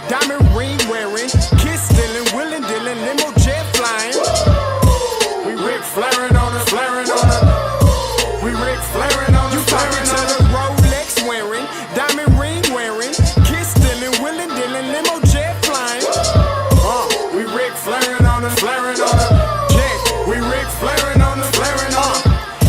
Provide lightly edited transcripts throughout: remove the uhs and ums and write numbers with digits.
diamond ring wearing, kiss stealing, willing dealing, limo jet flying. We Ric Flairin' on us, flaring on us. We Ric Flairin' on us, flaring on us. Rolex wearing, diamond ring wearing, kiss stealing, willing dealing, limo jet flying. We Ric Flairin' on us, flaring on us. Yeah, we Ric Flairin' on us, flaring on us.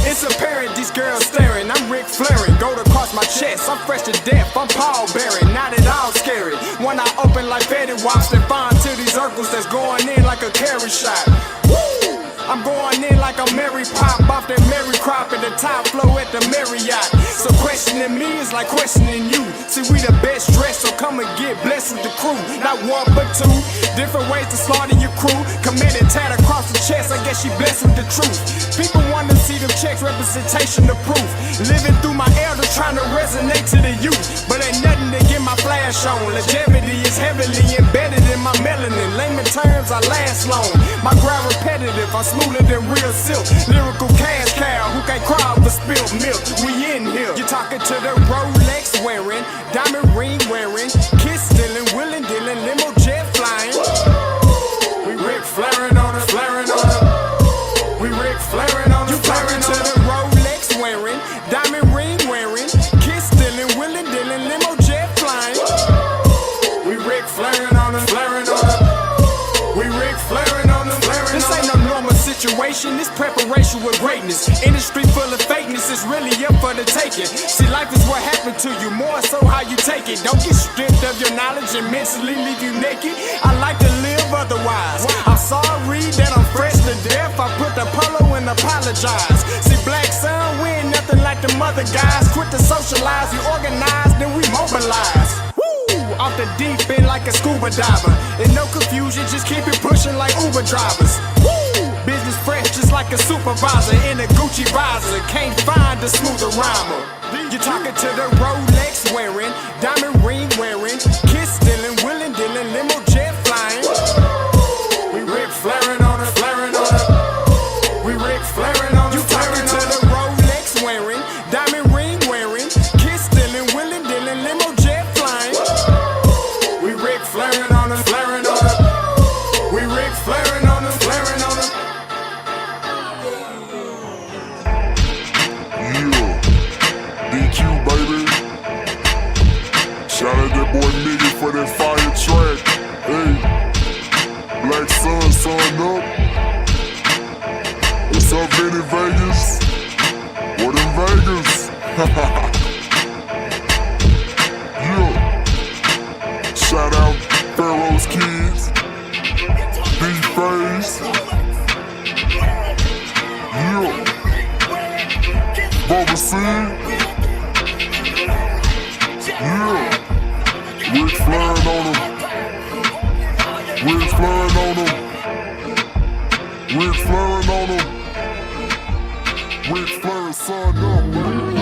It's apparent these girls staring. I'm Ric Flairin', gold across my chest. I'm fresh to death. I'm Paul Bearing, not at all scary. When I open like Betty Wops and find to these circles that's going in like a carry shot. Woo! I'm going in like a Mary Pop off that Mary Crop at the top flow at the Marriott. So questioning me is like questioning you. See, we the best dressed, so come and get blessed with the crew. Not one but two, different ways to slaughter your crew. Committed tat across the chest, I guess she blessed with the truth. People want to see them checks, representation of proof. Living through my elders, trying to resonate to the youth. But ain't nothing to get my flash on. Longevity is heavily embedded in my melanin. Layman terms, I last long. My grind repetitive, I'm smoother than real silk. Lyrical cash cow who can't cry over spilled milk. We in here. You're talking to the Rolex wearing, diamond ring wearing, kiss stealing, willing dealing, limo jet flying. We Ric Flairin' on us, flaring on us. We Ric Flairin' on us, flaring on us. You talking to the Rolex wearing, diamond ring wearing, kiss stealing, willing dealing, limo jet flying. We Ric Flairin' on us, flaring on us. We Ric Flairin' on us, flaring on us. This ain't no normal situation, this preparation with greatness. Industry full of fakeness is really up for the taking. See, life is what happened to you, more so how you take it. Don't get stripped of your knowledge and mentally leave you naked. I like to live otherwise. I'm sorry that I'm fresh to death. I put the polo and apologize. See, black son, we ain't nothing like the mother guys. Quit to socialize, we organize, then we mobilize. Off the deep end like a scuba diver. And no confusion, just keep it pushing like Uber drivers. Woo! Business fresh just like a supervisor in a Gucci visor. Can't find a smoother rhymer. You're talking to the Rolex wearing, diamond ring wearing, kiss stealing, willing dealing, limo jet flying. We Ric Flairin' on us, flaring on us. We Ric Flairin' on us. You talking to the Rolex wearing, diamond ring wearing, kiss stealing, willing dealing, limo jet flying. We Ric Flairin' on us, flaring on us. We Ric Flairin' on us, flaring on us. Yeah, DQ baby. Shout out that boy Nigga for that fire track. Hey, Black Sun, sun up. What's up, Vinny Vegas? What in Vegas? Yeah. Shout out Pharaoh's Kids, D-Phase. Yeah. Bubba C. Yeah. Ric Flairin' on them. Ric Flairin' on them. Ric Flairin' on them. Ric Flairin' son up, baby.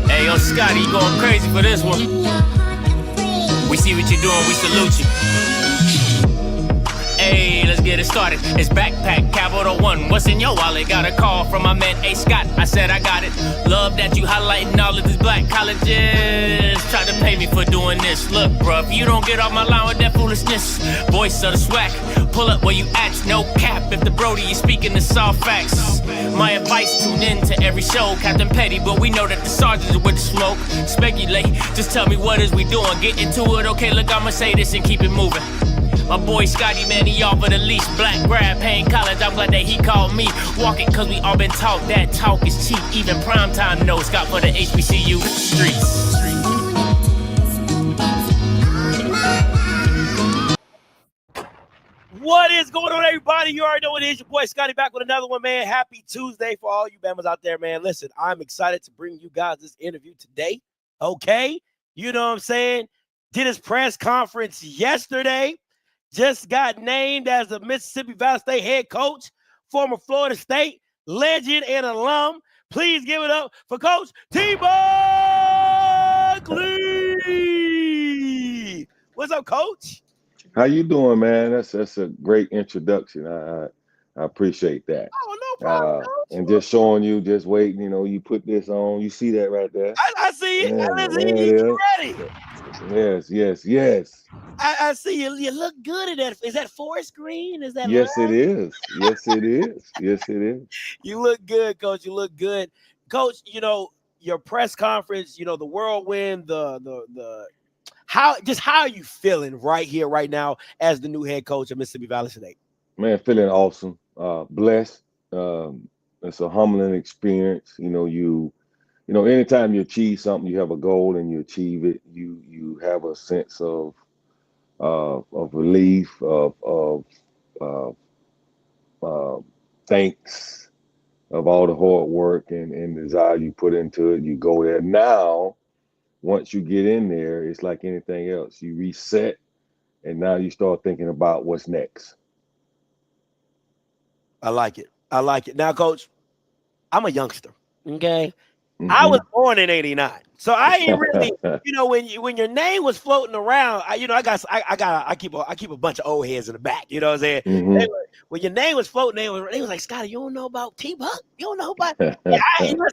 Hey, yo, Scotty, you going crazy for this one. We see what you're doing, we salute you. Hey, let's get it started. It's Backpack Capital One. What's in your wallet? Got a call from my man A. Scott. I said I got it. Love that you highlighting all of these black colleges. Try to pay me for doing this. Look, bruh, if you don't get off my line with that foolishness, voice of the swag, pull up where you at. No cap if the Brody is speaking the soft facts. My advice, tune in to every show. Captain Petty, but we know that the sergeant is with the smoke. Speculate, just tell me what is we doing. Get into it, okay, look, I'ma say this and keep it moving. My boy Scotty, man, he offered the least. Black grad, paying college, I'm glad that he called me. Walking, cause we all been taught that talk is cheap. Even primetime knows Scott for the HBCU streets. What is going on, everybody? You already know what it is. Your boy Scotty back with another one, man. Happy Tuesday for all you Bamas out there, man. Listen, I'm excited to bring you guys this interview today, okay? You know what I'm saying? Did his press conference yesterday. Just got named as the Mississippi Valley State head coach, former Florida State legend and alum. Please give it up for Coach T. Buckley. What's up, Coach? How you doing, man? That's a great introduction. I appreciate that. Oh, no problem. And just showing you, just waiting. You know, you put this on. You see that right there? I see it. Yeah, He's ready. Yes. I see you. You look good in that. Is that forest green? Is that Yes, it lime? is. Yes, it is. Yes, it is. You look good, Coach. You look good, Coach. Your press conference. The whirlwind. The how are you feeling right here, right now, as the new head coach of Mississippi Valley State? Man, feeling awesome. Blessed. It's a humbling experience. Anytime you achieve something, you have a goal and you achieve it, you have a sense of relief, of uh, uh, thanks of all the hard work and desire you put into it. You go there. Now, once you get in there, it's like anything else. You reset, and now you start thinking about what's next. I like it. I like it. Now, Coach, I'm a youngster. Okay. I was Hmm. born in '89, so I ain't really, when your name was floating around, I keep a bunch of old heads in the back. You know what I'm saying? Hmm. When your name was floating, they was like, Scotty, you don't know about T-Buck? You don't know about? Yeah,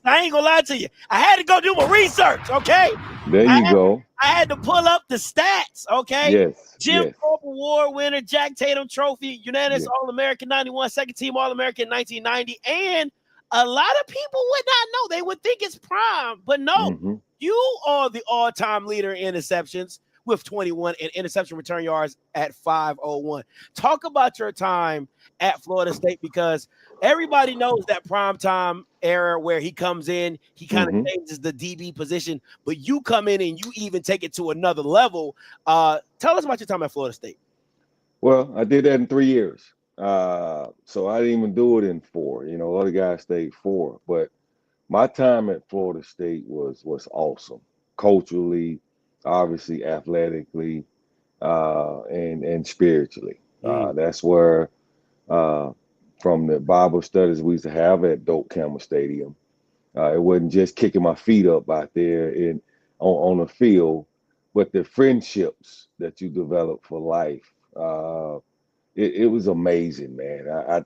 I ain't gonna lie to you. I had to go do my research. Okay, There I you had, go. I had to pull up the stats. Okay, Jim Yes. Thorpe Award winner, Jack Tatum Trophy, unanimous Yeah. All-American '91, second team All-American 1990, and a lot of people would not know. They would think it's Prime, but no, Hmm. you are the all-time leader in interceptions with 21 and interception return yards at 501. Talk about your time at Florida State, because everybody knows that prime time era where he comes in, he kind of Hmm. changes the DB position, but you come in and you even take it to another level. Tell us about your time at Florida State. Well, I did that in 3 years. So I didn't even do it in four. Other guys stayed four. But my time at Florida State was awesome. Culturally, obviously, athletically, and spiritually. That's where, uh, from the Bible studies we used to have at Doak Campbell Stadium, it wasn't just kicking my feet up out there on the field, but the friendships that you develop for life. It was amazing, man. I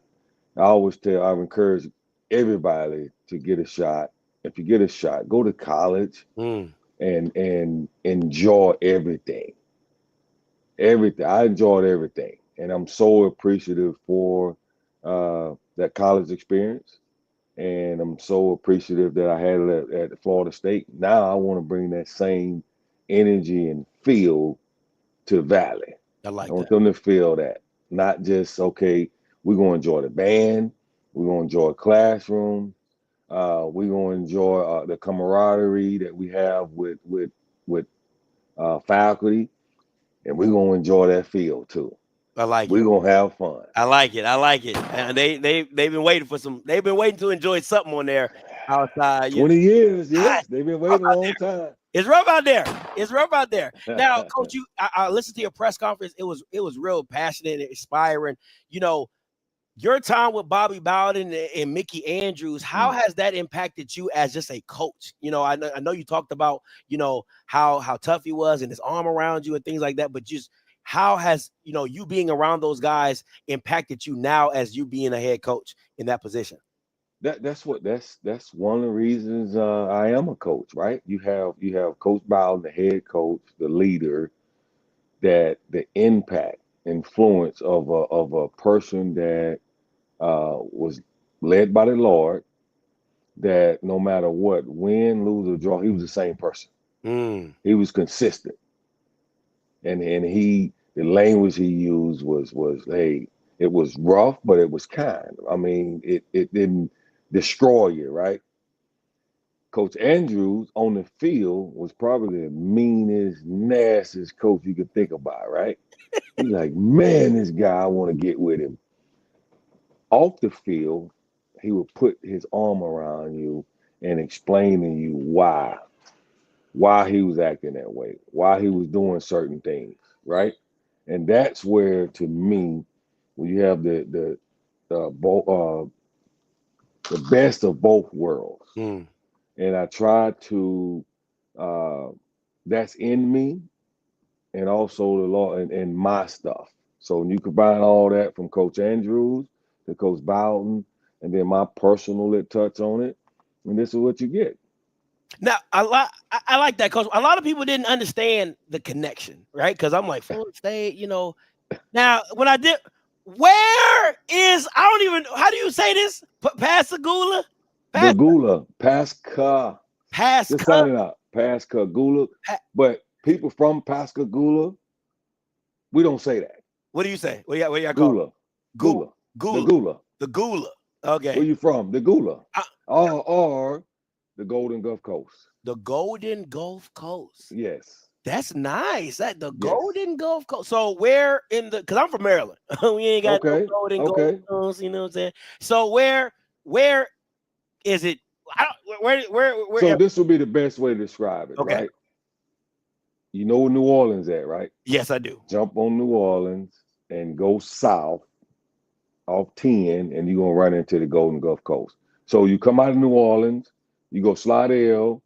always I encourage everybody to get a shot. If you get a shot, go to college Mm. and enjoy everything. Everything. I enjoyed everything, and I'm so appreciative for that college experience. And I'm so appreciative that I had it at Florida State. Now I want to bring that same energy and feel to Valley. I I like want that. them to feel that, not just okay. We're gonna enjoy the band. We're gonna enjoy classroom. We're gonna enjoy the camaraderie that we have with faculty, and we're gonna enjoy that field too. I like it. We're gonna have fun. I like it. I like it. And they've been waiting for some. They've been waiting to enjoy something on there outside. 20 years, Ah, yes, they've been rough waiting a out long there. time. It's rough out there. It's rough out there. Now, Coach, I listened to your press conference. It was real passionate and inspiring. You know, your time with Bobby Bowden and Mickey Andrews, how has that impacted you as just a coach? I know you talked about, how tough he was and his arm around you and things like that, but just how has, you being around those guys impacted you now as you being a head coach in that position? That's one of the reasons I am a coach, right? You have Coach Bowden, the head coach, the leader, that the impact, influence of a person that was led by the Lord, that no matter what, win, lose, or draw, he was the same person. Mm. He was consistent, and the language he used was hey, it was rough, but it was kind. I mean, it didn't destroy you, right? Coach Andrews on the field was probably the meanest, nastiest coach you could think about, right? He's like, man, this guy, I want to get with him. Off the field, he would put his arm around you and explain to you why he was acting that way, why he was doing certain things, right? And that's where, to me, when you have the best of both worlds, Mm. and I try to, uh, that's in me, and also the law and my stuff. So when you combine all that from Coach Andrews to Coach Bowden, and then my personal touch on it, and this is what you get. Now, I like that, Coach. A lot of people didn't understand the connection, right? Because I'm like, Florida State, you know. Now, when I did, where is, I don't even, how do you say this? Pascagoula? The Gula, Pasca. Just Pasca. sound it out. Pascagoula. But people from Pascagoula, we don't say that. What do you say? What do y'all call it? Gula. Gula. The Gula. The Gula. Okay. Where you from? The Gula. Or the Golden Gulf Coast. The Golden Gulf Coast. Yes. That's nice. That the Golden Gulf Coast. So where in the, because I'm from Maryland. We ain't got no Golden Gulf Coast, you know what I'm saying? So where is it? Where So this would be the best way to describe it, right? You know where New Orleans at, right? Yes, I do. Jump on New Orleans and go south off 10, and you're gonna run into the Golden Gulf Coast. So you come out of New Orleans, you go Slidell,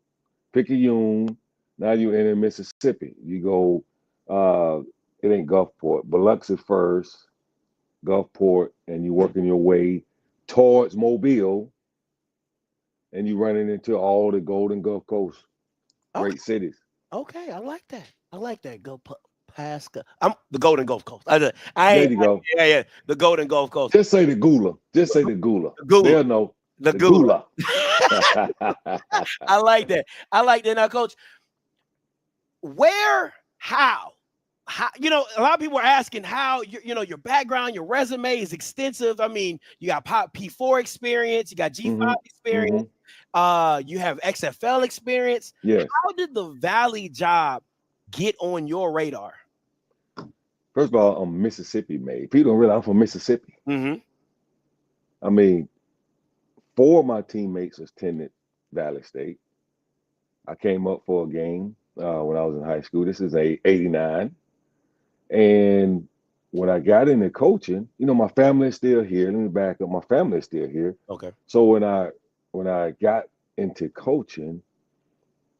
Picayune, now you're in Mississippi. You go, it ain't Gulfport, Biloxi first, Gulfport, and you're working your way towards Mobile, and you're running into all the Golden Gulf Coast, great cities. Okay, I like that. I like that. Go Pasca. I'm the Golden Gulf Coast. There you go. Yeah, the Golden Gulf Coast. Just say the Gula. Just say the Gula. They'll know. The Gula. I like that. I like that. Now, Coach, how, you know, a lot of people are asking how, you know, your background, your resume is extensive. I mean, you got P4 experience, you got G5 experience, you have XFL experience. Yes. How did the Valley job get on your radar? First of all, I'm Mississippi made. People don't realize I'm from Mississippi. I mean, 4 of my teammates attended Valley State. I came up for a game when I was in high school. This is 89. And when I got into coaching, you know, my family is still here. Let me back up. My family is still here. Okay. So when I got into coaching,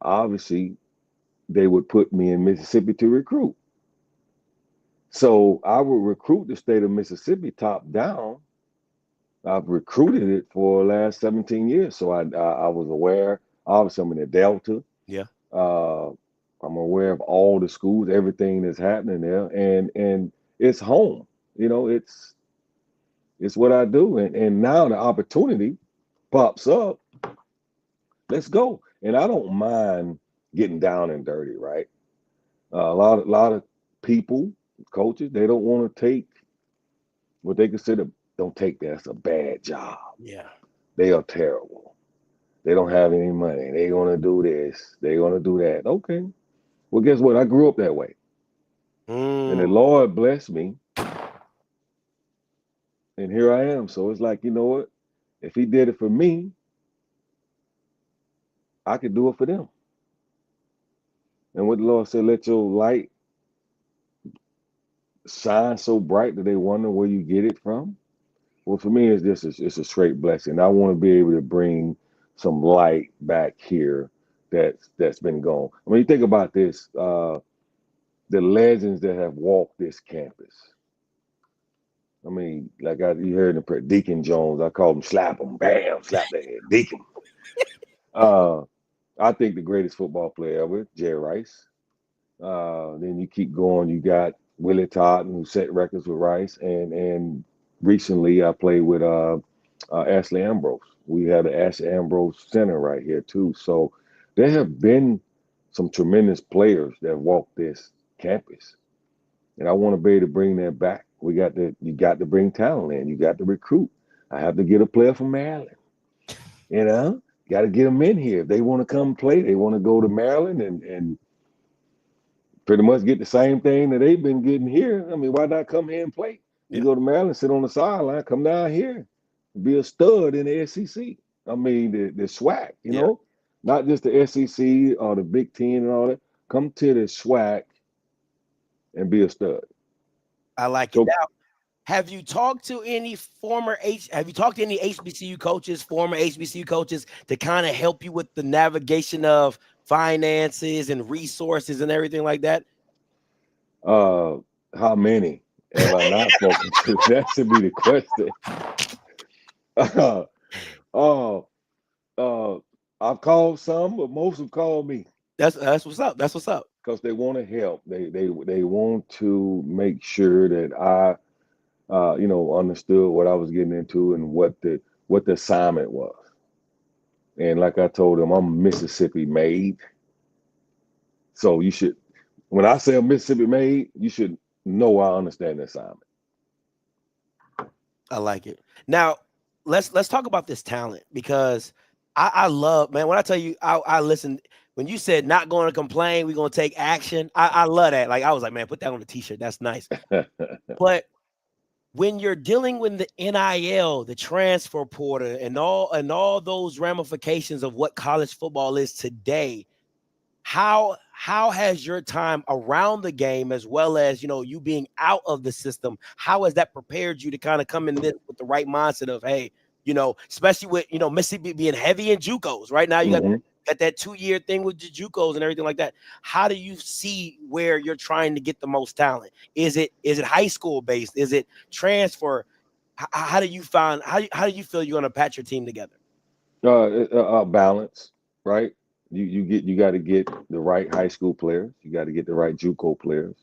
obviously they would put me in Mississippi to recruit. So I would recruit the state of Mississippi top down. I've recruited it for the last 17 years. So I was aware. Obviously, I'm in the Delta. Yeah. I'm aware of all the schools, everything that's happening there, and it's home. You know, it's what I do, and now the opportunity pops up. Let's go, and I don't mind getting down and dirty, right? A lot of people, coaches, they don't want to take what they consider. Don't take that. That's a bad job. Yeah, they are terrible. They don't have any money. They're gonna do this. They're gonna do that. Okay. Well, guess what? I grew up that way. And the Lord blessed me. And here I am. So it's like, you know what? If he did it for me, I could do it for them. And what the Lord said, let your light shine so bright that they wonder where you get it from. Well, for me, it's a straight blessing. I want to be able to bring some light back here that's been gone. I mean, you think about this, the legends that have walked this campus. I mean, like you heard in the Deacon Jones, I call him slap him, bam, slap that head, Deacon. I think the greatest football player ever, Jerry Rice. Then you keep going, you got Willie Totten, who set records with Rice, and recently I played with Ashley Ambrose. We had the Ashley Ambrose Center right here too. So there have been some tremendous players that walked this campus. And I want to be able to bring that back. You got to bring talent in. You got to recruit. I have to get a player from Maryland. You know, got to get them in here. If they want to come play, they want to go to Maryland and pretty much get the same thing that they've been getting here. I mean, why not come here and play? You go to Maryland, sit on the sideline, come down here, be a stud in the SEC. I mean, the SWAC, you know, not just the SEC or the Big Ten and all that. Come to the SWAC and be a stud. I like it. Now, have you talked to any HBCU coaches, former HBCU coaches, to kind of help you with the navigation of finances and resources and everything like that? How many have I not spoken to? That should be the question. I've called some, but most have called me. That's what's up. That's what's up. Because they want to help. They want to make sure that I, understood what I was getting into and what the assignment was. And like I told them, I'm Mississippi made. So you should, when I say I'm Mississippi made, you should know I understand the assignment. I like it. Now, let's talk about this talent, because I love, man, when I tell you, I listen, when you said not going to complain, we're going to take action. I love that. Like, I was like, man, put that on a t-shirt. That's nice. But when you're dealing with the NIL, the transfer portal, and all those ramifications of what college football is today, how has your time around the game, as well as, you being out of the system, how has that prepared you to kind of come in this with the right mindset of, hey, especially with, Mississippi being heavy in JUCOs right now, you got that 2-year thing with the JUCOs and everything like that. How do you see where you're trying to get the most talent? Is it high school based? Is it transfer? How do you feel you're going to patch your team together? Balance, right? You got to get the right high school players. You got to get the right JUCO players,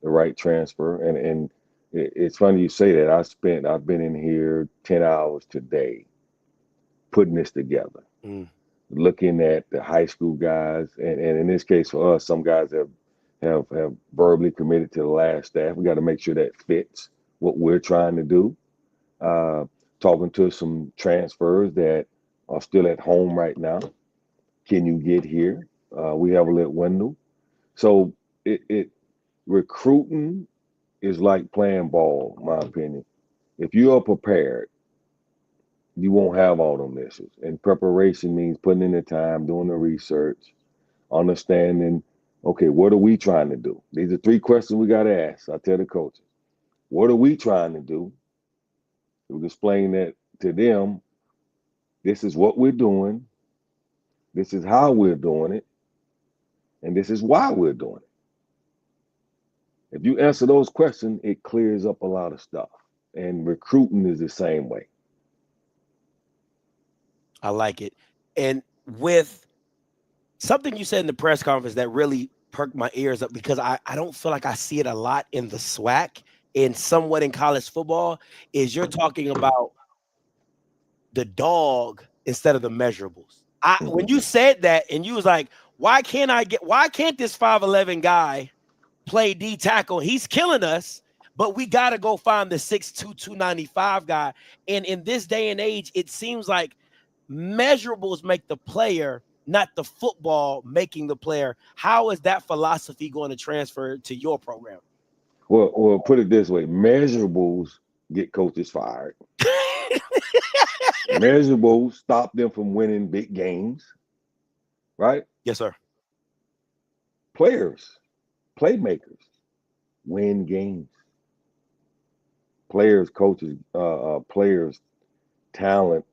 the right transfer. And it's funny you say that. I've been in here 10 hours today putting this together, looking at the high school guys. And in this case for us, some guys have verbally committed to the last staff. We got to make sure that fits what we're trying to do. Talking to some transfers that are still at home right now. Can you get here? We have a little window. So recruiting is like playing ball, in my opinion. If you are prepared, you won't have all them issues. And preparation means putting in the time, doing the research, understanding, okay, what are we trying to do? These are 3 questions we got to ask. I tell the coaches, what are we trying to do? We explain that to them. This is what we're doing. This is how we're doing it. And this is why we're doing it. If you answer those questions, it clears up a lot of stuff. And recruiting is the same way. I like it. And with something you said in the press conference that really perked my ears up, because I don't feel like I see it a lot in the SWAC and somewhat in college football, is you're talking about the dog instead of the measurables. When you said that and you was like, why can't this 5'11" guy play D tackle? He's killing us, but we got to go find the 6'2", 295 guy. And in this day and age, it seems like measurables make the player, not the football making the player. How is that philosophy going to transfer to your program? Well, put it this way. Measurables get coaches fired. Measurables stop them from winning big games, right? Yes, sir. Players, playmakers win games. Players, coaches, players, talent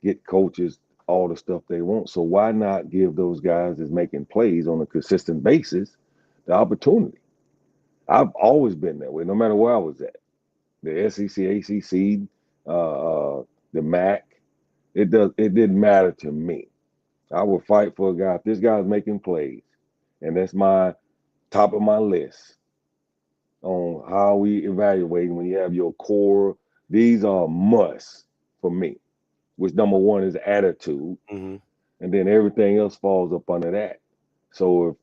get coaches all the stuff they want. So why not give those guys that's making plays on a consistent basis the opportunity? I've always been that way, no matter where I was at. The SEC, ACC, the MAC, it didn't matter to me. I would fight for a guy. If this guy's making plays, and that's my top of my list on how we evaluate when you have your core, these are musts for me, which number one is attitude. And then everything else falls up under that. So if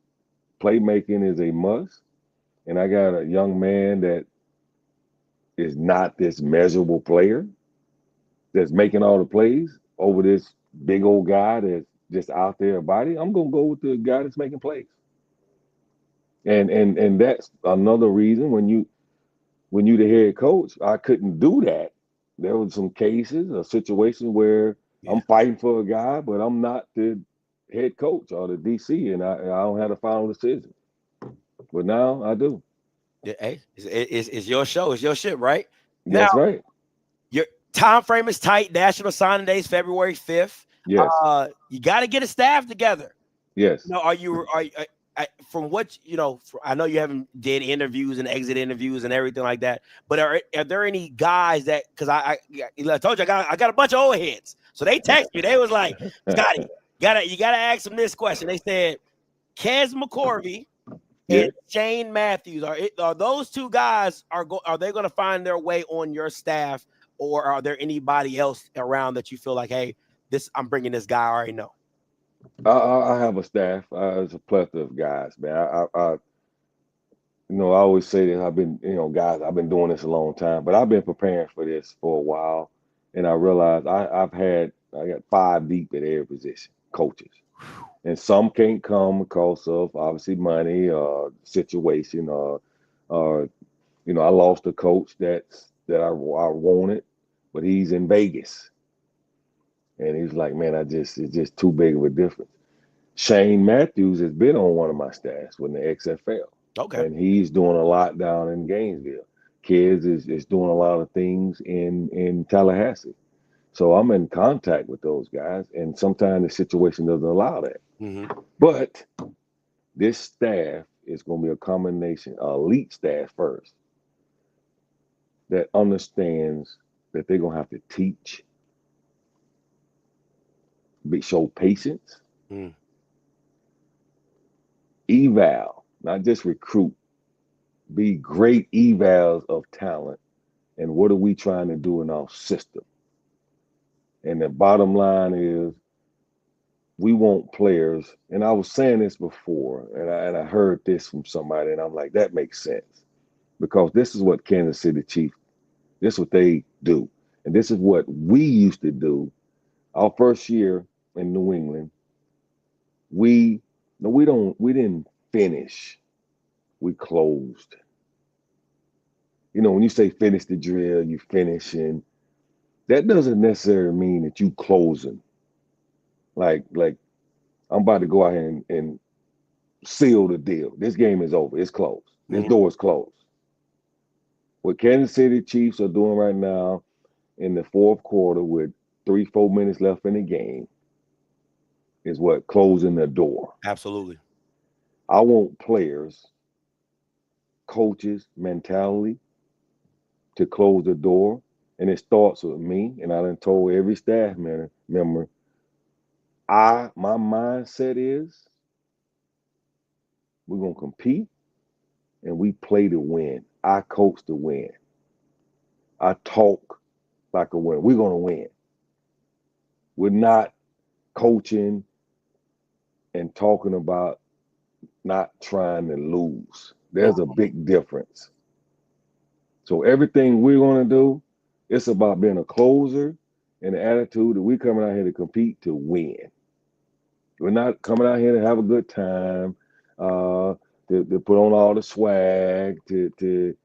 playmaking is a must, and I got a young man that is not this measurable player that's making all the plays over this big old guy that's just out there body, I'm gonna go with the guy that's making plays. And that's another reason when you the head coach, I couldn't do that. There was some cases or situations where I'm fighting for a guy, but I'm not the head coach or the DC, and I don't have the final decision. But now I do. Yeah, hey, it's your show, it's your shit, right? That's now, right. Your time frame is tight. National Signing Day is February 5th. Yes. You got to get a staff together. Yes. Now, from what I know you haven't did interviews and exit interviews and everything like that, but are there any guys that, because I told you I got a bunch of old heads, so they text me, they was like, Scotty, You gotta ask them this question. They said Kez McCorvey Yeah. and Shane Matthews. Are those two guys are they going to find their way on your staff, or are there anybody else around that you feel like, hey, I'm bringing this guy I already know? I have a staff. It's a plethora of guys, man. I always say that I've been, guys, I've been doing this a long time, but I've been preparing for this for a while, and I realized I got 5 deep at every position, coaches, and some can't come because of obviously money or situation or I lost a coach that I wanted, but he's in Vegas, and he's like, man, it's just too big of a difference. Shane Matthews has been on one of my staffs with the XFL. Okay. And he's doing a lot down in Gainesville. Kids is doing a lot of things in Tallahassee. So I'm in contact with those guys, and sometimes the situation doesn't allow that. Mm-hmm. But this staff is going to be a combination, elite staff first, that understands that they're going to have to teach, show patience, eval, not just recruit, be great evals of talent, and what are we trying to do in our system. And the bottom line is we want players, and I was saying this before, and I heard this from somebody, and I'm like, that makes sense, because this is what Kansas City Chiefs, this is what they do, and this is what we used to do. Our first year in New England, we didn't finish, we closed. When you say finish the drill, you finishing. That doesn't necessarily mean that you closing. Like I'm about to go out here and seal the deal. This game is over. It's closed. This door is closed. What Kansas City Chiefs are doing right now in the fourth quarter with 3-4 minutes left in the game is what closing the door. Absolutely. I want players, coaches, mentality to close the door. And it starts with me. And I done told every staff member, my mindset is we're going to compete and we play to win. I coach to win. I talk like a winner. We're going to win. We're not coaching and talking about not trying to lose. There's a big difference. So everything we're going to do, it's about being a closer and the attitude that we're coming out here to compete to win. We're not coming out here to have a good time, to put on all the swag, to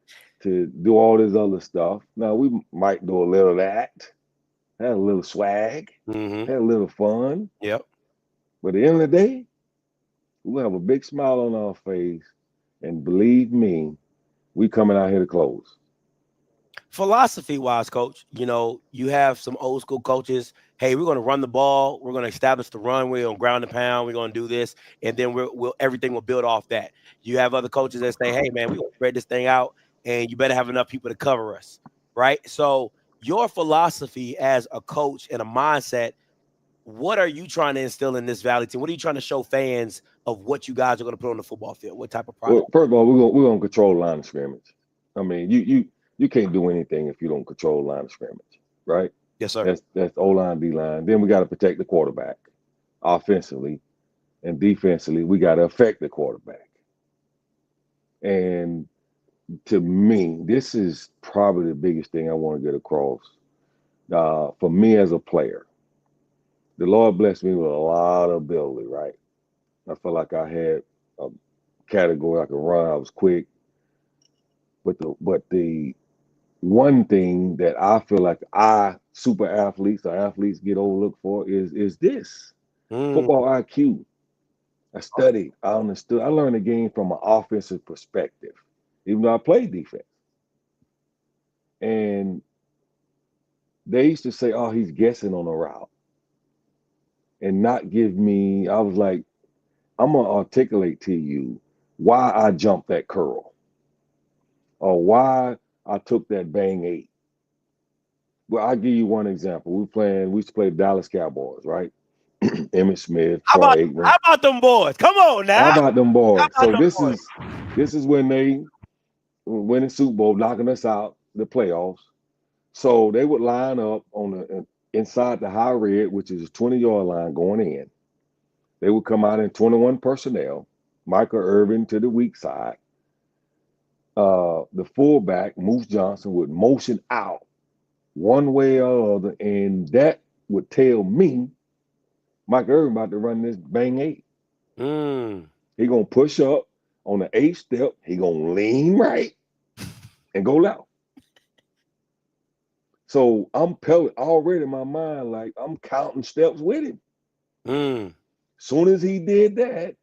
do all this other stuff. Now, we might do a little of that, have a little swag, have a little fun. Yep. But at the end of the day, we'll have a big smile on our face, and believe me, we coming out here to close. Philosophy-wise, Coach, you have some old school coaches. Hey, we're going to run the ball. We're going to establish the run. We're going to ground and pound. We're going to do this, and then everything will build off that. You have other coaches that say, hey, man, we're going to spread this thing out, and you better have enough people to cover us, right? So your philosophy as a coach and a mindset, what are you trying to instill in this Valley team? What are you trying to show fans of what you guys are going to put on the football field? What type of product? Well, first of all, we're going to control the line of scrimmage. I mean, you can't do anything if you don't control the line of scrimmage, right? Yes, sir. That's O-line, D-line. Then we got to protect the quarterback offensively, and defensively, we got to affect the quarterback. And to me, this is probably the biggest thing I want to get across. For me as a player, the Lord blessed me with a lot of ability, right? I felt like I had a category I could run. I was quick. But the one thing that I feel like super athletes or athletes get overlooked for is this football IQ. I studied, I understood, I learned the game from an offensive perspective, even though I played defense. And they used to say, oh, he's guessing on a route, and not give me, I was like, I'm going to articulate to you why I jumped that curl or why I took that bang 8. Well, I'll give you one example. We used to play the Dallas Cowboys, right? Emmett Smith, How Troy about Aikman. them boys? Come on now. How about them boys? How about So them boys? this is when they winning Super Bowl, knocking us out the playoffs. So they would line up on the inside the high red, which is a 20-yard line going in. They would come out in 21 personnel. Michael Irvin to the weak side. The fullback, Moose Johnson, would motion out one way or other, and that would tell me Mike Irvin about to run this bang 8. He gonna push up on the 8th step. He gonna lean right and go left. So I'm already in my mind, like I'm counting steps with him. Soon as he did that,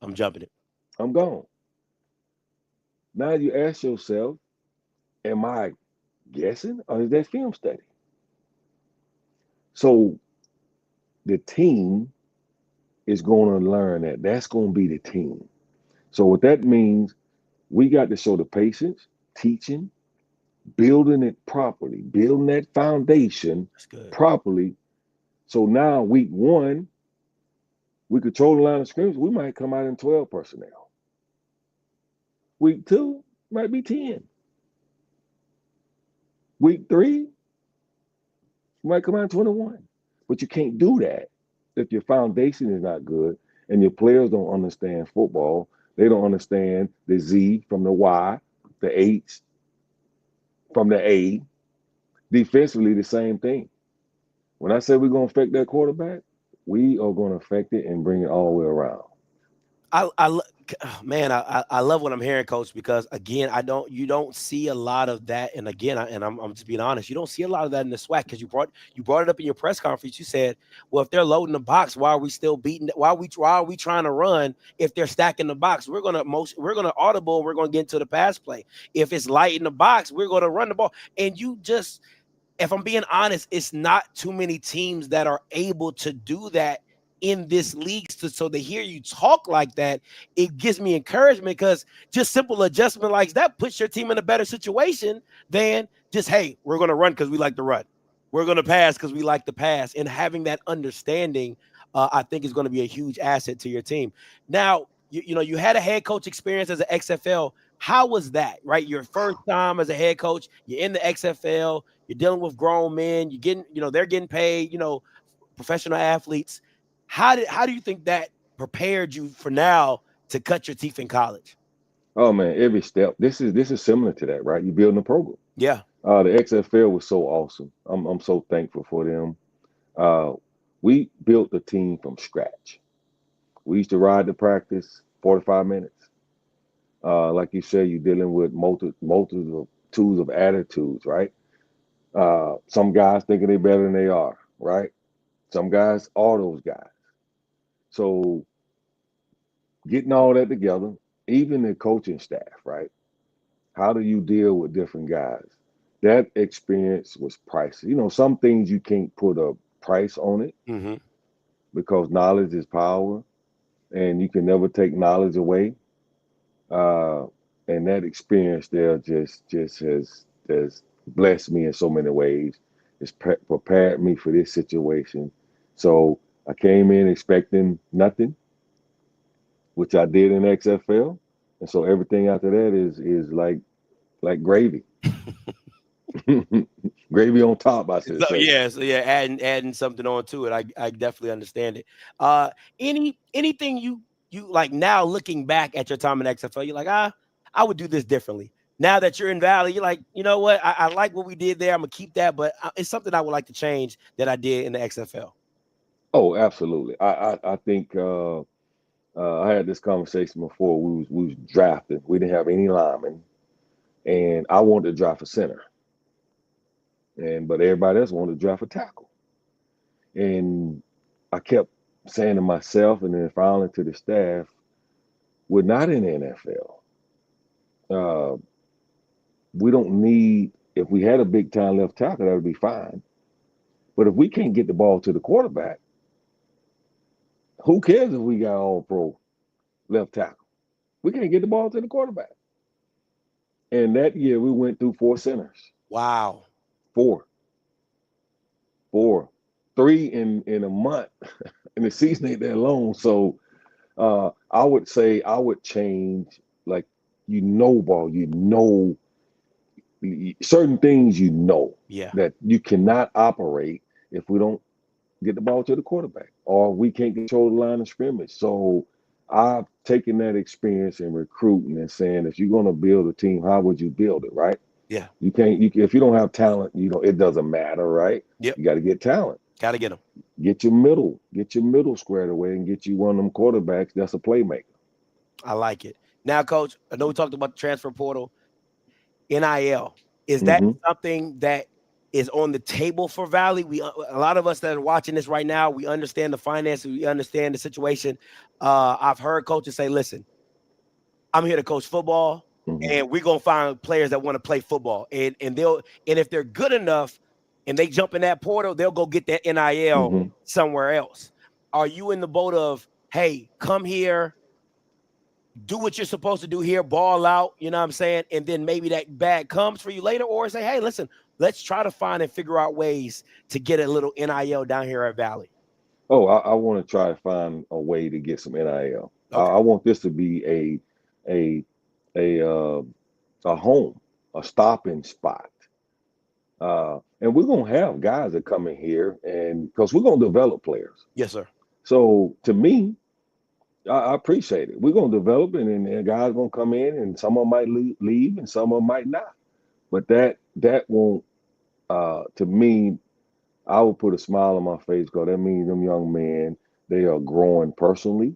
I'm jumping it. I'm gone. Now you ask yourself, am I guessing or is that film study? So the team is going to learn that. That's going to be the team. So what that means, we got to show the patience, teaching, building it properly, building that foundation properly. So now week 1, we control the line of scrimmage. We might come out in 12 personnel. Week 2 might be 10. Week 3 might come out in 21. But you can't do that if your foundation is not good and your players don't understand football. They don't understand the Z from the Y, the H from the A. Defensively, the same thing. When I say we're going to affect that quarterback, we are going to affect it and bring it all the way around. I love what I'm hearing, Coach, because again, you don't see a lot of that. And again, I'm just being honest, you don't see a lot of that in the SWAC because you brought it up in your press conference. You said, well, if they're loading the box, why are we still beating? Why are we trying to run if they're stacking the box? We're gonna audible. We're gonna get into the pass play. If it's light in the box, we're gonna run the ball. And you just, if I'm being honest, it's not too many teams that are able to do that in this league. So to hear you talk like that, it gives me encouragement because just simple adjustment like that puts your team in a better situation than just, hey, we're going to run because we like to run. We're going to pass because we like to pass. And having that understanding, I think is going to be a huge asset to your team. Now, you had a head coach experience as an XFL. How was that, right? Your first time as a head coach, you're in the XFL, you're dealing with grown men, you're getting, they're getting paid, professional athletes. How do you think that prepared you for now to cut your teeth in college? Oh man, every step. This is similar to that, right? You're building a program. Yeah. The XFL was so awesome. I'm so thankful for them. We built the team from scratch. We used to ride to practice 45 minutes. Like you said, you're dealing with multitudes of attitudes, right? Some guys thinking they're better than they are, right? Some guys are those guys. So getting all that together, even the coaching staff, right? How do you deal with different guys? That experience was priceless. Some things you can't put a price on it because knowledge is power and you can never take knowledge away. And that experience there just has blessed me in so many ways. It's prepared me for this situation. So I came in expecting nothing, which I did in XFL. And so everything after that is like gravy. Gravy on top, I should say. Yeah, adding something on to it. I definitely understand it. Anything you like now looking back at your time in XFL, you're like, I would do this differently. Now that you're in Valley, you're like, you know what? I like what we did there. I'm gonna keep that, but it's something I would like to change that I did in the XFL. Oh, absolutely. I think I had this conversation before. We was drafting. We didn't have any linemen, and I wanted to draft a center. But everybody else wanted to draft a tackle. And I kept saying to myself and then finally to the staff, we're not in the NFL. We don't need, if we had a big time left tackle, that would be fine. But if we can't get the ball to the quarterback, who cares if we got all pro left tackle? We can't get the ball to the quarterback. And that year we went through 4 centers. Wow. 4. 3 in a month, and the season ain't that long. So I would say I would change, like, ball, certain things, Yeah. that you cannot operate if we don't get the ball to the quarterback, or we can't control the line of scrimmage. So I've taken that experience in recruiting and saying, if you're going to build a team, how would you build it, right? Yeah. You can't, if you don't have talent, it doesn't matter, right? Yep. You got to get talent. Got to get them. Get your middle squared away, and get you one of them quarterbacks that's a playmaker. I like it. Now, Coach, I know we talked about the transfer portal. NIL, is that Mhm. something that is on the table for Valley? A lot of us that are watching this right now, we understand the finances, we understand the situation. I've heard coaches say, listen, I'm here to coach football, Mhm. and we're gonna find players that want to play football. And if they're good enough and they jump in that portal, they'll go get that NIL Mhm. somewhere else. Are you in the boat of, hey, come here, do what you're supposed to do here, ball out, you know what I'm saying? And then maybe that bag comes for you later, or say, hey, listen, let's try to find and figure out ways to get a little NIL down here at Valley. Oh, I want to try to find a way to get some NIL. Okay. I want this to be a home, a stopping spot. And we're gonna have guys that come in here, and because we're gonna develop players. Yes, sir. So to me, I appreciate it. We're gonna develop, and guys gonna come in, and some of them might leave, and some of them might not. But that won't. To me, I will put a smile on my face, because that means them young men, they are growing personally,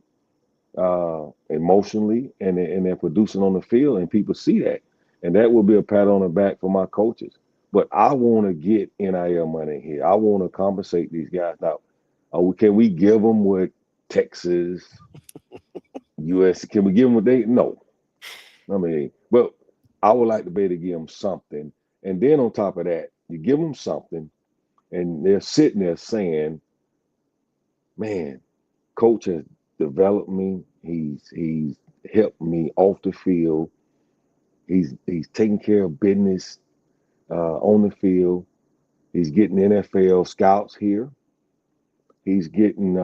emotionally, and they're producing on the field, and people see that, and that will be a pat on the back for my coaches. But I want to get NIL money here. I want to compensate these guys. Now, can we give them what Texas, US? Can we give them what they? No. I mean, but I would like to be able to give them something, and then on top of that, you give them something, and they're sitting there saying, "Man, coach has developed me. He's helped me off the field. He's taking care of business on the field. He's getting NFL scouts here. He's getting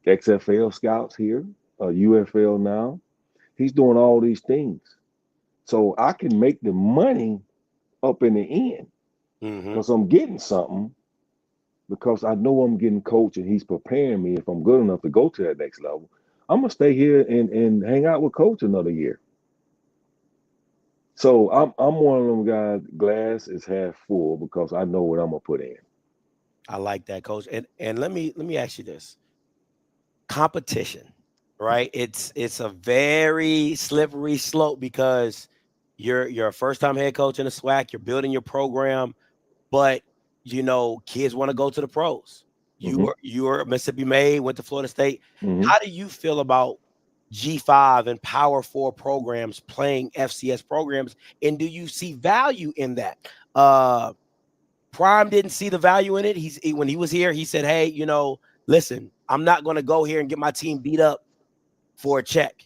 XFL scouts here, UFL now. He's doing all these things, so I can make the money up in the end, because I'm getting something, because I know I'm getting coached, and he's preparing me. If I'm good enough to go to that next level, I'm gonna stay here and hang out with coach another year. So I'm one of them guys. Glass is half full, because I know what I'm gonna put in. I like that, Coach. And let me ask you this: competition, right? It's a very slippery slope, because you're a first time head coach in the SWAC. You're building your program, but kids want to go to the pros. Mhm. You were Mississippi Made, went to Florida State. Mhm. How do you feel about G5 and Power 4 programs playing FCS programs, and do you see value in that? Prime didn't see the value in it. When he was here, he said, hey, listen, I'm not going to go here and get my team beat up for a check.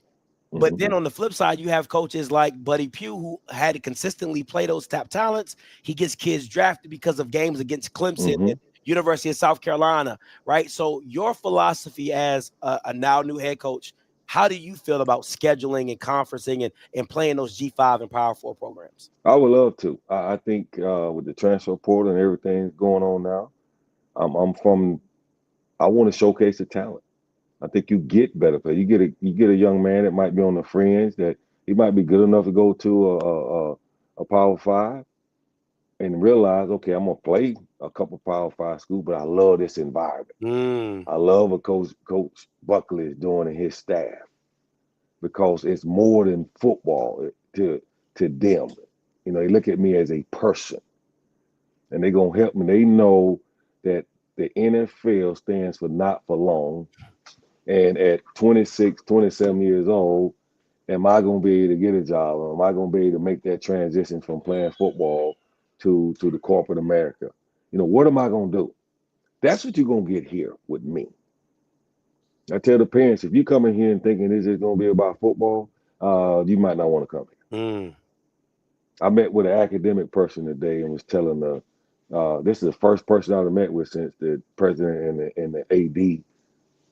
But then on the flip side, you have coaches like Buddy Pugh, who had to consistently play those top talents. He gets kids drafted because of games against Clemson and University of South Carolina, right? So your philosophy as a now new head coach, how do you feel about scheduling and conferencing and playing those G5 and Power 4 programs? I would love to. I think with the transfer portal and everything going on now, I want to showcase the talent. I think you get better play. You get a young man that might be on the fringe, that he might be good enough to go to a Power 5, and realize, okay, I'm gonna play a couple Power 5 schools, but I love this environment. I love what Coach Buckley is doing and his staff, because it's more than football to them. They look at me as a person, and they're gonna help me. They know that the NFL stands for not for long. And at 26, 27 years old, am I going to be able to get a job? Or am I going to be able to make that transition from playing football to the corporate America? What am I going to do? That's what you're going to get here with me. I tell the parents, if you come in here and thinking this is going to be about football, you might not want to come here. I met with an academic person today and was telling This is the first person I've met with since the president and the AD.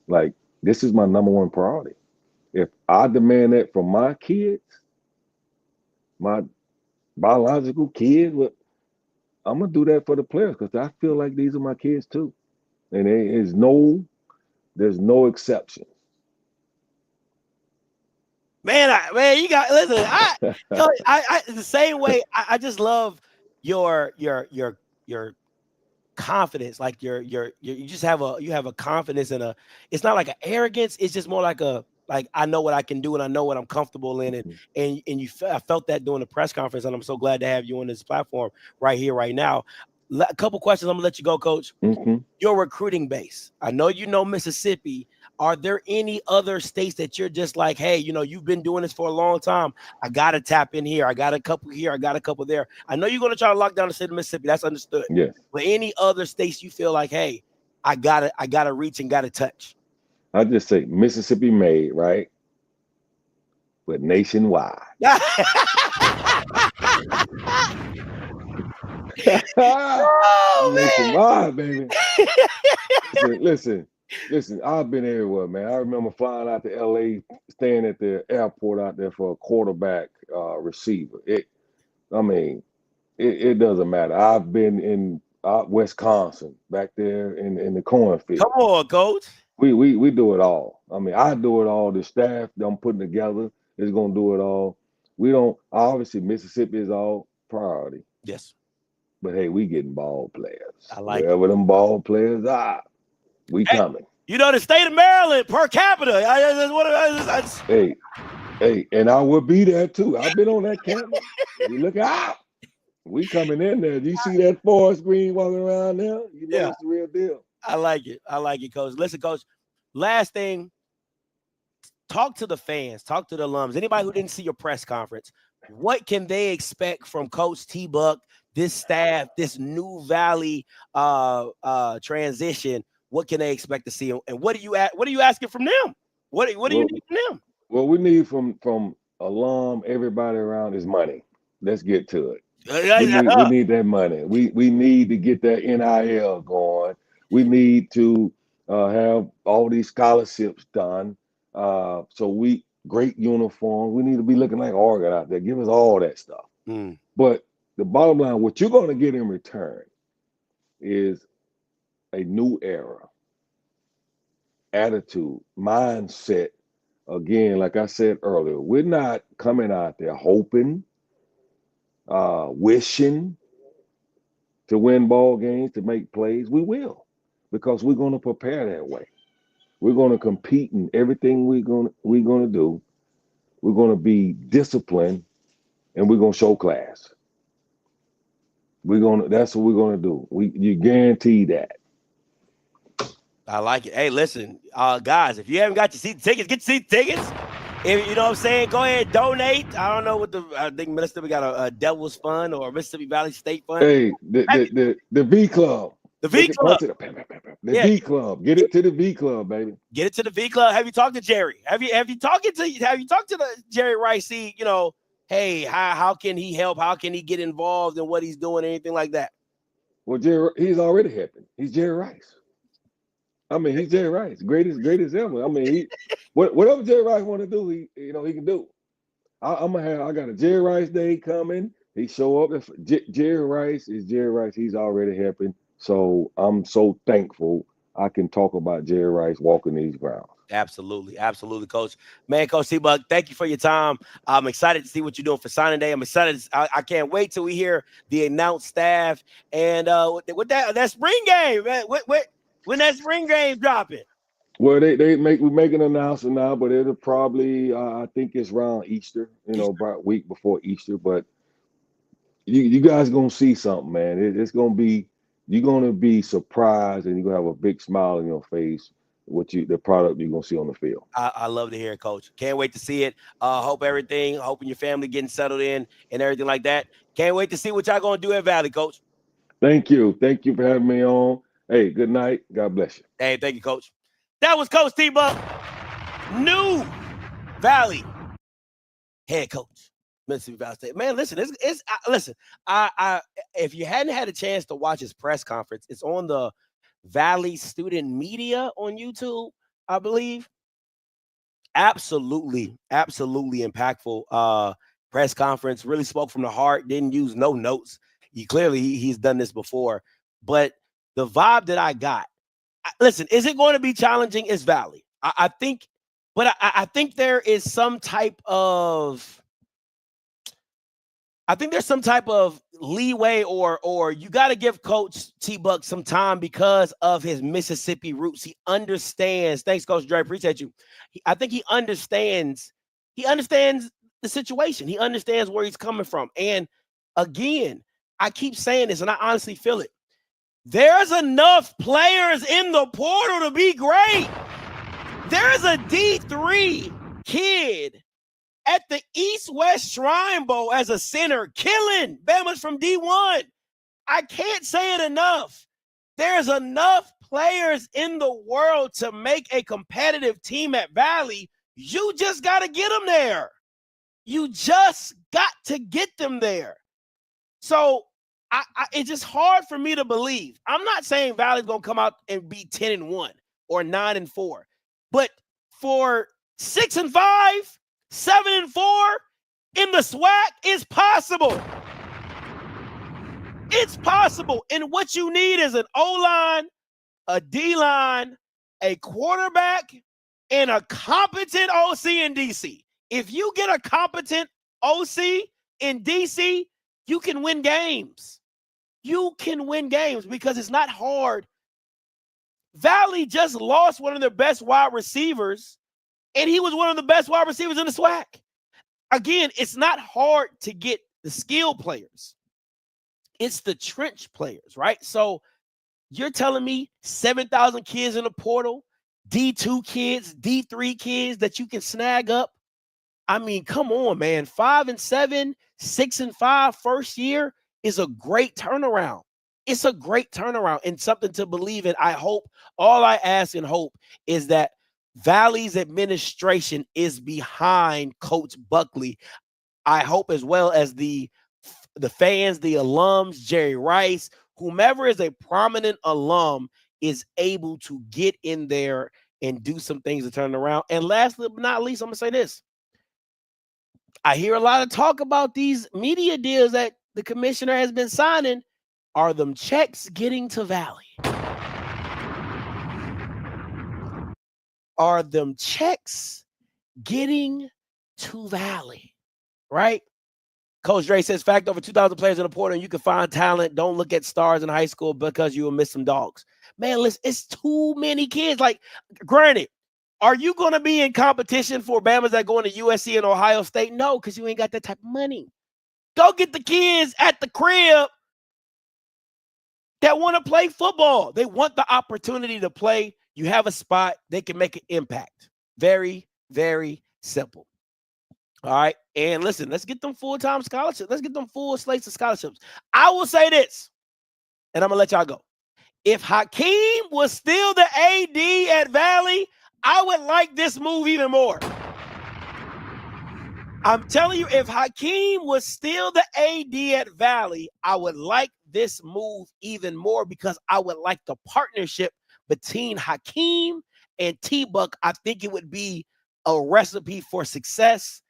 Like, this is my number one priority. If I demand that from my kids, my biological kids, I'm gonna do that for the players because I feel like these are my kids too, and there's no exception. Man, you got listen. I the same way. I just love your confidence. Like you just have a confidence and it's not like an arrogance. It's just more like I know what I can do and I know what I'm comfortable in, and I felt that during the press conference, and I'm so glad to have you on this platform right here, right now. A couple questions. I'm gonna let you go, Coach. Your recruiting base. I know you know Mississippi. Are there any other states that you're just like, hey, you've been doing this for a long time. I got to tap in here. I got a couple here. I got a couple there. I know you're going to try to lock down the state of Mississippi. That's understood. Yes. But any other states you feel like, hey, I gotta reach and gotta touch? I just say Mississippi made, right? But nationwide. Oh, nationwide, baby. Listen. I've been everywhere, man. I remember flying out to LA, staying at the airport out there for a quarterback receiver. It doesn't matter. I've been in Wisconsin, back there in the cornfield. Come on, Coach. We do it all. I do it all. The staff that I'm putting together is gonna do it all. Obviously Mississippi is all priority. Yes. But hey, we getting ball players. I like wherever them ball players are, we coming. The state of Maryland per capita. Hey, and I will be there too. I've been on that campus. You look out. We coming in there. You see that forest green walking around there? You know it's the real deal. I like it, Coach. Listen, Coach, last thing, talk to the fans, talk to the alums. Anybody who didn't see your press conference, what can they expect from Coach T-Buck, this staff, this new Valley transition? What can they expect to see? And what are you asking from them? What do you need from them? What we need from alum, everybody around is money. Let's get to it. We need that money. We need to get that NIL going. We need to have all these scholarships done. Great uniforms. We need to be looking like Oregon out there. Give us all that stuff. But the bottom line, what you're going to get in return is a new era, attitude, mindset. Again, like I said earlier, we're not coming out there hoping, wishing to win ball games, to make plays. We will, because we're going to prepare that way. We're going to compete in everything we're going to do. We're going to be disciplined, and we're going to show class. That's what we're going to do. You guarantee that. I like it. Hey, listen, guys, if you haven't got your seat tickets, get your seat tickets. If you know what I'm saying, go ahead, donate. I don't know I think Mississippi got a Devil's Fund or Mississippi Valley State Fund. Hey, the V Club. The V Club. The V Club. Get it to the V Club, baby. Get it to the V Club. Have you talked to Jerry? Have you talked to the Jerry Rice? See, hey, how can he help? How can he get involved in what he's doing? Anything like that? Well, Jerry, he's already helping. He's Jerry Rice. He's Jerry Rice, greatest ever. Whatever Jerry Rice want to do, he can do. I got a Jerry Rice day coming. He show up. Jerry Rice is Jerry Rice. He's already helping. So I'm so thankful I can talk about Jerry Rice walking these grounds. Absolutely, Coach. Man, Coach T-Buck, thank you for your time. I'm excited to see what you're doing for signing day. I'm excited. I can't wait till we hear the announced staff and with that spring game, man. When that spring game dropping? Well, we make an announcement now, but it'll probably I think it's around Easter, about a week before Easter. But you guys gonna see something, man. It's gonna be, you're gonna be surprised, and you're gonna have a big smile on your face with the product you're gonna see on the field. I love to hear it, Coach. Can't wait to see it. Hoping your family getting settled in and everything like that. Can't wait to see what y'all gonna do at Valley, Coach. Thank you for having me on. Hey, good night. God bless you. Hey, thank you, Coach. That was Coach T-Buck, new Valley head coach. Mississippi Valley State. Man, listen, listen. If you hadn't had a chance to watch his press conference, it's on the Valley Student Media on YouTube, I believe. Absolutely impactful press conference. Really spoke from the heart. Didn't use no notes. He's done this before, but the vibe that I got. Listen, is it going to be challenging? It's Valley. I think, but I think there is some type of. I think there's some type of leeway or you got to give Coach T-Buck some time because of his Mississippi roots. He understands. Thanks, Coach Dre. Appreciate you. I think he understands the situation. He understands where he's coming from. And again, I keep saying this, and I honestly feel it. There's enough players in the portal to be great. There's a D3 kid at the East-West Shrine Bowl as a center, killing Bama's from D1. I can't say it enough. There's enough players in the world to make a competitive team at Valley. You just got to get them there. You just got to get them there. So it's just hard for me to believe. I'm not saying Valley's going to come out and be 10-1 or 9-4, but for 6-5, 7-4 in the SWAC is possible. It's possible. And what you need is an O-line, a D-line, a quarterback, and a competent OC in DC. If you get a competent OC in DC, you can win games. You can win games because it's not hard. Valley just lost one of their best wide receivers, and he was one of the best wide receivers in the SWAC. Again, it's not hard to get the skill players. It's the trench players, right? So you're telling me 7,000 kids in the portal, D2 kids, D3 kids that you can snag up? I mean, come on, man. 5-7, 6-5 first year is a great turnaround. It's a great turnaround and something to believe in. I hope, all I ask and hope is that Valley's administration is behind Coach Buckley. I hope as well as the fans, the alums, Jerry Rice, whomever is a prominent alum is able to get in there and do some things to turn it around. And lastly but not least, I'm going to say this. I hear a lot of talk about these media deals that the commissioner has been signing. Are them checks getting to Valley? Are them checks getting to Valley? Right? Coach Dre says, fact, over 2,000 players in the portal, and you can find talent. Don't look at stars in high school because you will miss some dogs. Man, listen, it's too many kids. Like, granted, are you going to be in competition for Bama's that going to USC and Ohio State? No, because you ain't got that type of money. Go get the kids at the crib that want to play football. They want the opportunity to play. You have a spot. They can make an impact. Very, very simple. All right. And listen, let's get them full-time scholarships. Let's get them full slates of scholarships. I will say this, and I'm going to let y'all go. If Hakeem was still the AD at Valley, I would like this move even more. I'm telling you, if Hakeem was still the AD at Valley, I would like this move even more because I would like the partnership between Hakeem and T-Buck. I think it would be a recipe for success.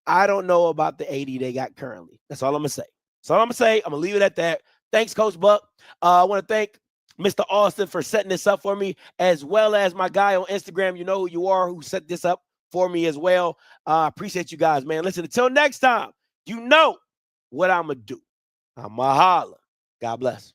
I don't know about the AD they got currently. That's all I'm going to say. That's all I'm going to say. I'm going to leave it at that. Thanks, Coach Buck. I want to thank Mr. Austin for setting this up for me, as well as my guy on Instagram. You know who you are, who set this up for me as well. Appreciate you guys, man. Listen, until next time, you know what I'm going to do. I'm going to holler. God bless.